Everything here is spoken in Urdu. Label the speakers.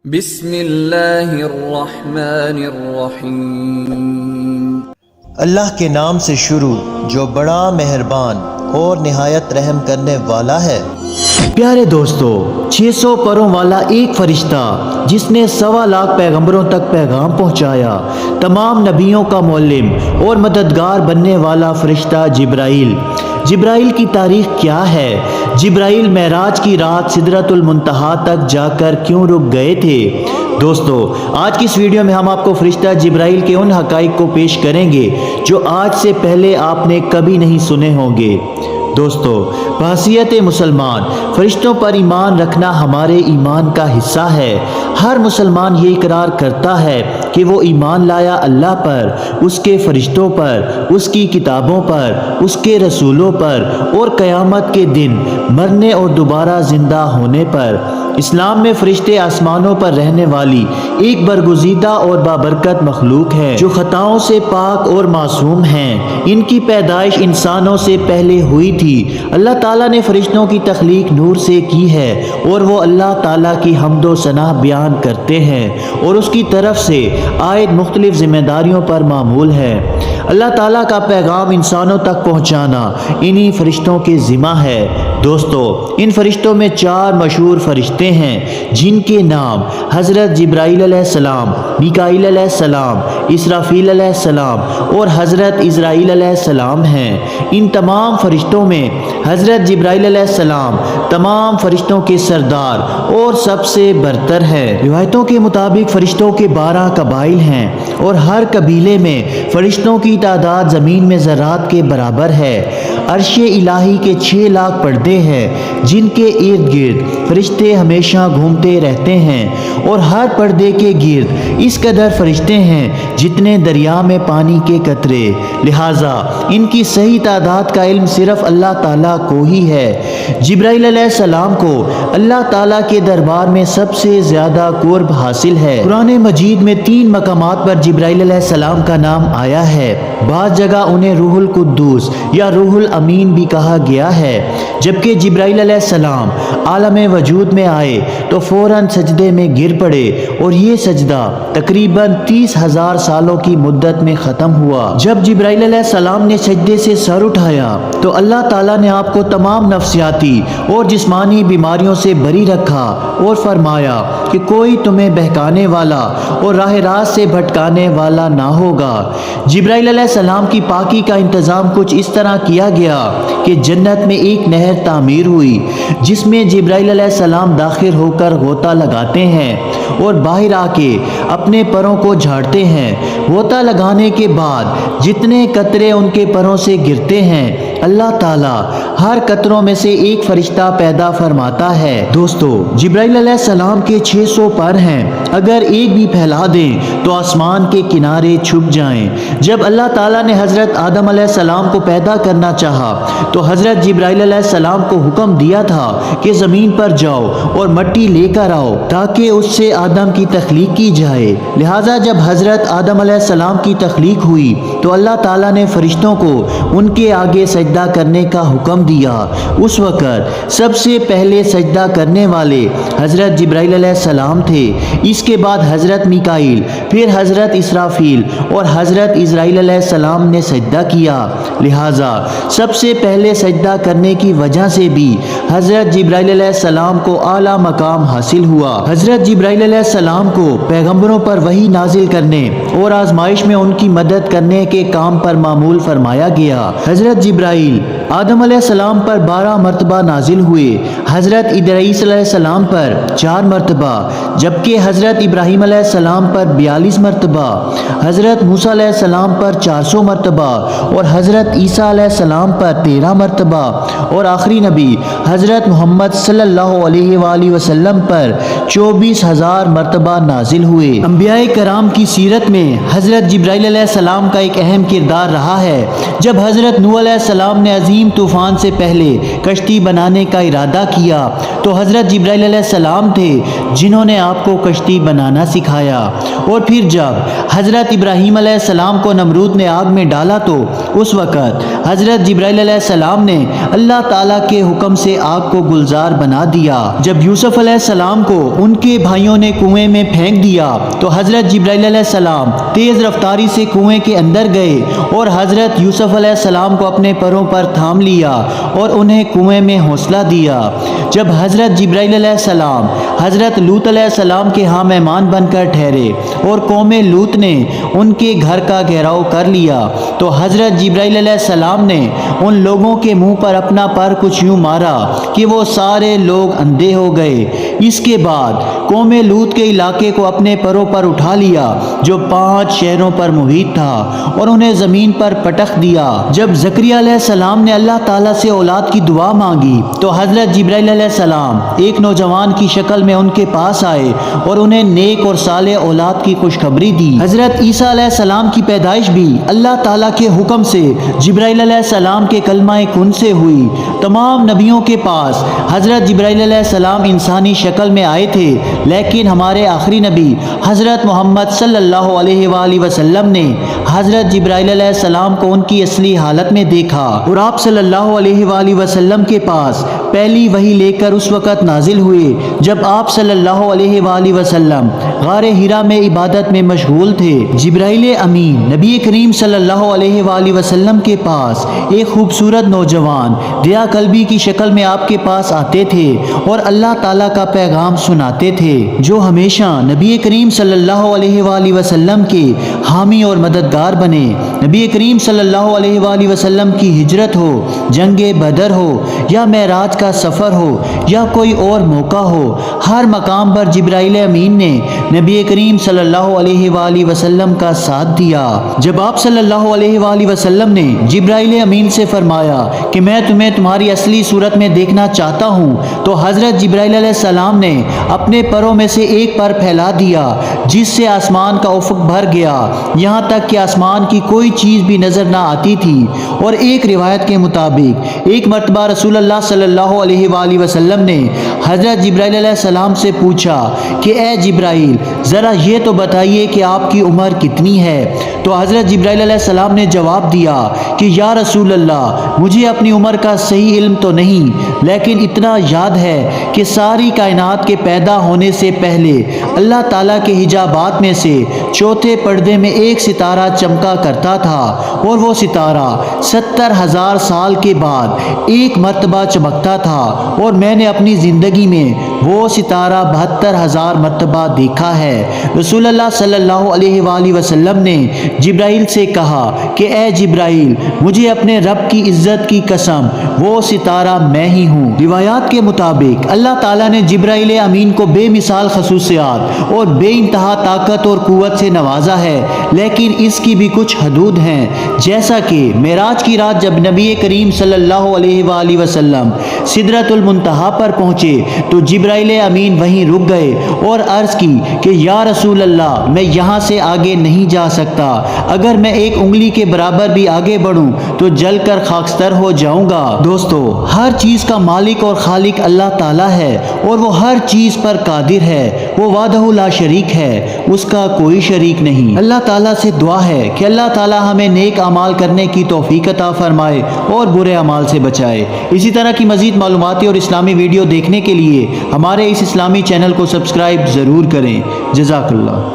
Speaker 1: بسم اللہ الرحمن الرحیم۔
Speaker 2: اللہ کے نام سے شروع جو بڑا مہربان اور نہایت رحم کرنے والا ہے۔
Speaker 3: پیارے دوستو، 600 پروں والا ایک فرشتہ جس نے 1.25 لاکھ پیغمبروں تک پیغام پہنچایا، تمام نبیوں کا معلم اور مددگار بننے والا فرشتہ جبرائیل۔ جبرائیل کی تاریخ کیا ہے؟ جبرائیل معراج کی رات سدرۃ المنتہا تک جا کر کیوں رک گئے تھے؟ دوستو، آج کی اس ویڈیو میں ہم آپ کو فرشتہ جبرائیل کے ان حقائق کو پیش کریں گے جو آج سے پہلے آپ نے کبھی نہیں سنے ہوں گے۔ دوستو، بحیثیت مسلمان فرشتوں پر ایمان رکھنا ہمارے ایمان کا حصہ ہے۔ ہر مسلمان یہ اقرار کرتا ہے کہ وہ ایمان لایا اللہ پر، اس کے فرشتوں پر، اس کی کتابوں پر، اس کے رسولوں پر اور قیامت کے دن مرنے اور دوبارہ زندہ ہونے پر۔ اسلام میں فرشتے آسمانوں پر رہنے والی ایک برگزیدہ اور بابرکت مخلوق ہے جو خطاؤں سے پاک اور معصوم ہیں۔ ان کی پیدائش انسانوں سے پہلے ہوئی تھی۔ اللہ تعالیٰ نے فرشتوں کی تخلیق نور سے کی ہے اور وہ اللہ تعالیٰ کی حمد و ثنا بیان کرتے ہیں اور اس کی طرف سے عائد مختلف ذمہ داریوں پر معمول ہے۔ اللہ تعالیٰ کا پیغام انسانوں تک پہنچانا انہی فرشتوں کے ذمہ ہے۔ دوستو، ان فرشتوں میں 4 مشہور فرشتے ہیں جن کے نام حضرت جبرائیل علیہ السلام، میکائیل علیہ السلام، اسرافیل علیہ السلام اور حضرت اسرائیل علیہ السلام ہیں۔ ان تمام فرشتوں میں حضرت جبرائیل علیہ السلام تمام فرشتوں کے سردار اور سب سے برتر ہے۔ روایتوں کے مطابق فرشتوں کے 12 قبائل ہیں اور ہر قبیلے میں فرشتوں کی تعداد زمین میں ذرات کے برابر ہے۔ عرش الہی کے 6 لاکھ پردے ہیں جن کے ارد گرد فرشتے ہمیشہ گھومتے رہتے ہیں اور ہر پردے کے گرد اس قدر فرشتے ہیں جتنے دریا میں پانی کے قطرے۔ لہٰذا ان کی صحیح تعداد کا علم صرف اللہ تعالیٰ کو ہی ہے۔ جبرائیل علیہ السلام کو اللہ تعالیٰ کے دربار میں سب سے زیادہ قرب حاصل ہے۔ قرآن مجید میں 3 مقامات پر جبرائیل علیہ السلام کا نام آیا ہے۔ بعض جگہ انہیں روح القدوس یا روح الامین بھی کہا گیا ہے۔ جبکہ جبرائیل علیہ السلام عالم وجود میں آئے تو فوراً سجدے میں گر پڑے اور یہ سجدہ تقریباً 30,000 سالوں کی مدت میں ختم ہوا۔ جب جبرائیل علیہ السلام نے سجدے سے سر اٹھایا تو اللہ تعالیٰ نے آپ کو تمام نفسیاتی اور جسمانی بیماریوں سے بری رکھا اور فرمایا کہ کوئی تمہیں بہکانے والا اور راہ راست سے بھٹکانے والا نہ ہوگا۔ جبرائیل علیہ السلام کی پاکی کا انتظام کچھ اس طرح کیا گیا کہ جنت میں ایک نہر تعمیر ہوئی جس میں جبرائیل علیہ السلام داخل ہو کر غوطہ لگاتے ہیں اور باہر آ کے اپنے پروں کو جھاڑتے ہیں۔ غوطہ لگانے کے بعد جتنے قطرے ان کے پروں سے گرتے ہیں اللہ تعالیٰ ہر قطروں میں سے ایک فرشتہ پیدا فرماتا ہے۔ دوستو، جبرائیل علیہ السلام کے 600 پر ہیں، اگر ایک بھی پھیلا دیں تو آسمان کے کنارے چھپ جائیں۔ جب اللہ تعالیٰ نے حضرت آدم علیہ السلام کو پیدا کرنا چاہا تو حضرت جبرائیل علیہ السلام کو حکم دیا تھا کہ زمین پر جاؤ اور مٹی لے کر آؤ تاکہ اس سے آدم کی تخلیق کی جائے۔ لہٰذا جب حضرت آدم علیہ السلام کی تخلیق ہوئی تو اللہ تعالیٰ نے فرشتوں کو ان کے آگے سجدہ کرنے کا حکم دیا۔ اس وقت سب سے پہلے سجدہ کرنے والے حضرت جبرائیل علیہ السلام تھے، اس کے بعد حضرت میکائیل، پھر حضرت اسرافیل اور حضرت اسرائیل علیہ السلام نے سجدہ کیا۔ لہٰذا سب سے پہلے سجدہ کرنے کی وجہ سے بھی حضرت جبرائیل علیہ السلام کو اعلیٰ مقام حاصل ہوا۔ حضرت جبرائیل علیہ السلام کو پیغمبروں پر وحی نازل کرنے اور آزمائش میں ان کی مدد کرنے کے کام پر معمول فرمایا گیا۔ حضرت جبرائیل آدم علیہ السلام پر 12 مرتبہ نازل ہوئے، حضرت ادریس علیہ السلام پر 4 مرتبہ، جبکہ حضرت ابراہیم علیہ السلام پر 42 مرتبہ، حضرت موسیٰ علیہ السلام پر 400 مرتبہ اور حضرت عیسیٰ علیہ السلام پر 13 مرتبہ اور آخری نبی حضرت محمد صلی اللہ علیہ وآلہ وسلم پر 24,000 مرتبہ نازل ہوئے۔ انبیاء کرام کی سیرت میں حضرت جبرائیل علیہ السلام کا ایک اہم کردار رہا ہے۔ جب حضرت نوح علیہ السلام نے عظیم طوفان سے پہلے کشتی بنانے کا ارادہ کیا تو حضرت جبرائیل علیہ السلام تھے جنہوں نے آپ کو کشتی بنانا سکھایا، اور پھر جب حضرت ابراہیم علیہ السلام کو نمرود نے آگ میں ڈالا تو اس وقت حضرت جبرائیل علیہ السلام نے اللہ تعالیٰ کے حکم سے آگ کو گلزار بنا دیا۔ جب یوسف علیہ السلام کو ان کے بھائیوں نے کنویں میں پھینک دیا تو حضرت جبرائیل علیہ السلام تیز رفتاری سے کنویں کے اندر گئے اور حضرت یوسف علیہ السلام کو اپنے پروں پر تھام لیا اور انہیں کنویں میں حوصلہ دیا۔ جب حضرت جبرائیل علیہ السلام حضرت لوط علیہ السلام کے ہاں مہمان بن کر ٹھہرے اور قوم لوط نے ان کے گھر کا گھیراؤ کر لیا تو حضرت جبرائیل علیہ السلام نے ان لوگوں کے منہ پر اپنا پر کچھ یوں مارا کہ وہ سارے لوگ اندھے ہو گئے۔ اس کے بعد قوم لوط کے علاقے کو اپنے پروں پر اٹھا لیا جو 5 شہروں پر محیط تھا اور انہیں زمین پر پٹخ دیا۔ جب زکریا علیہ السلام نے اللہ تعالیٰ سے اولاد کی دعا مانگی تو حضرت جبرائیل علیہ السلام ایک نوجوان کی شکل میں ان کے پاس آئے اور انہیں نیک اور صالح اولاد کی خوشخبری دی۔ حضرت عیسیٰ علیہ السلام کی پیدائش بھی اللہ تعالیٰ کے حکم سے جبرائیل علیہ السلام کے کلمہ کن سے ہوئی۔ تمام نبیوں کے پاس حضرت جبرائیل علیہ السلام انسانی شکل میں آئے تھے، لیکن ہمارے آخری نبی حضرت محمد صلی اللہ علیہ وآلہ وسلم نے حضرت جبرائیل علیہ السلام کو ان کی اصلی حالت میں دیکھا اور آپ صلی اللہ علیہ وآلہ وسلم کے پاس پہلی وحی لے کر اس وقت نازل ہوئے جب آپ صلی اللہ علیہ وآلہ وسلم غار ہرا میں عبادت میں مشغول تھے۔ جبرائیل امین نبی کریم صلی اللہ علیہ وآلہ وسلم کے پاس ایک خوبصورت نوجوان ریا قلبی کی شکل میں آپ کے پاس آتے تھے اور اللہ تعالیٰ کا پیغام سناتے تھے جو ہمیشہ نبی کریم صلی اللہ علیہ وآلہ وسلم کے حامی اور مددگار بنے۔ نبی کریم صلی اللہ علیہ وآلہ وسلم کی ہجرت ہو، جنگ بدر ہو یا معراج کا سفر ہو یا کوئی اور موقع ہو، ہر مقام پر جبرائیل امین نے نبی کریم صلی اللہ علیہ وآلہ وسلم کا ساتھ دیا۔ جب آپ صلی اللہ علیہ وآلہ وسلم نے جبرائیل امین سے فرمایا کہ میں تمہیں تمہاری اصلی صورت میں دیکھنا چاہتا ہوں تو حضرت جبرائیل علیہ السلام نے اپنے پروں میں سے ایک پر پھیلا دیا جس سے آسمان کا افق بھر گیا، یہاں تک کہ آسمان کی کوئی چیز بھی نظر نہ آتی تھی۔ اور ایک روایت کے مطابق ایک مرتبہ رسول اللہ صلی اللہ علیہ وآلہ وسلم نے حضرت جبرائیل علیہ السلام سے پوچھا کہ اے جبرائیل ذرا یہ تو بتائیے کہ آپ کی عمر کتنی ہے؟ تو حضرت جبرائیل علیہ السلام نے جواب دیا کہ یا رسول اللہ مجھے اپنی عمر کا صحیح علم تو نہیں، لیکن اتنا یاد ہے کہ ساری کائنات کے پیدا ہونے سے پہلے اللہ تعالیٰ کے حجابات میں سے چوتھے پردے میں ایک ستارہ چمکا کرتا تھا اور وہ ستارہ 70,000 سال کے بعد ایک مرتبہ چمکتا تھا، اور میں نے اپنی زندگی میں وہ ستارہ 72,000 مرتبہ دیکھا ہے۔ رسول اللہ صلی اللہ علیہ وآلہ وسلم نے جبرائیل سے کہا کہ اے جبرائیل مجھے اپنے رب کی عزت کی قسم وہ ستارہ میں ہی ہوں۔ روایات کے مطابق اللہ تعالیٰ نے جبرائیل امین کو بے مثال خصوصیات اور بے انتہا طاقت اور قوت سے نوازا ہے، لیکن اس کی بھی کچھ حدود ہیں، جیسا کہ معراج کی رات جب نبی کریم صلی اللہ علیہ وآلہ وسلم سدرۃ المنتہا پر پہنچے تو جبرائیل امین وہیں رک گئے اور عرض کی کہ یا رسول اللہ میں یہاں سے آگے نہیں جا سکتا، اگر میں ایک انگلی کے برابر بھی آگے بڑھوں تو جل کر خاکستر ہو جاؤں گا۔ دوستو ہر چیز کا مالک اور خالق اللہ تعالیٰ ہے اور وہ ہر چیز پر قادر ہے، وہ وحدہ لا شریک ہے، اس کا کوئی شریک نہیں۔ اللہ تعالیٰ سے دعا ہے کہ اللہ تعالیٰ ہمیں نیک اعمال کرنے کی توفیق عطا فرمائے اور برے اعمال سے بچائے۔ اسی طرح کی مزید معلوماتی اور اسلامی ویڈیو دیکھنے کے لیے ہمارے اس اسلامی چینل کو سبسکرائب ضرور کریں۔ جزاک اللہ۔